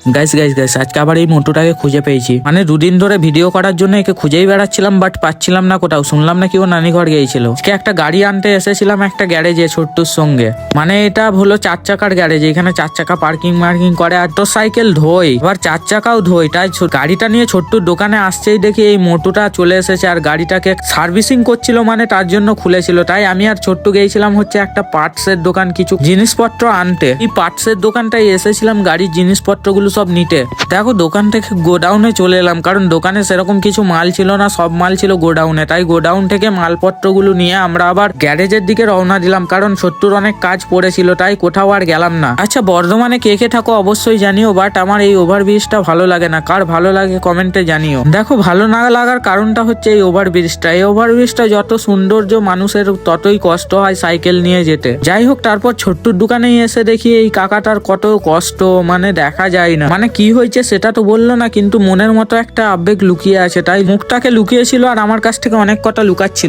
Guys guys guys আজকে আবার এই মোটুটাকে খুঁজে পেয়েছি। মানে দুদিন ধরে ভিডিও করার জন্য একে খুঁজেই বেড়াচ্ছিলাম, বাট পাচ্ছিলাম না কোথাও। শুনলাম নাকি ও নানি ঘর গিয়েছিল। আজকে একটা গাড়ি আনতে এসেছিলাম একটা গ্যারেজে ছোট্টুর সঙ্গে। মানে এটা হলো 4 চাকার গ্যারেজ, এখানে 4 চাকা পার্কিং মার্কিং করে, আর তো সাইকেল ধোয়, আবার 4 চাকাও ধোয়। তাই গাড়িটা নিয়ে ছোট্টুর দোকানে আসছেই দেখি এই মোটুটা চলে এসেছে আর গাড়িটাকে সার্ভিসিং করছিল, মানে তার জন্য খুলেছিল। তাই আমি আর ছোট্টু গিয়েছিলাম হচ্ছে একটা পার্টসের দোকান কিছু জিনিসপত্র আনতে। এই পার্টসের দোকানটাই এসেছিলাম গাড়ির জিনিসপত্রগুলো সব নিতে। দেখো দোকান থেকে গোডাউনে চলে এলাম, কারণ দোকানে সেরকম কিছু মাল ছিল না, সব মাল ছিল গোডাউনে। তাই গোডাউন থেকে মালপত্রগুলো নিয়ে আমরা আবার গ্যারেজের দিকে রওনা দিলাম, কারণ ছোট্টুর অনেক কাজ পড়েছিল, তাই কোথাও আর গেলাম না। আচ্ছা, বর্ধমানে কে কে থাকো অবশ্যই জানিও, বাট আমার এই ওভারব্রিজটা ভালো লাগে না। কার ভালো লাগে কমেন্টে জানিও। দেখো ভালো না লাগার কারণটা হচ্ছে এই ওভারব্রিজটা। এই ওভারব্রিজটা যত সৌন্দর্য মানুষের ততই কষ্ট হয় সাইকেল নিয়ে যেতে। যাই হোক, তারপর ছোট্টুর দোকানেই এসে দেখি এই কাকাটার কত কষ্ট, মানে দেখা যায় না। মানে কি হয়েছে সেটা তো বললো না, কিন্তু মনের মতো একটা আবেগ লুকিয়ে আছে, তাই মুখটাকে লুকিয়েছিল আর আমার কাছ থেকে অনেক কথা লুকাচ্ছিল।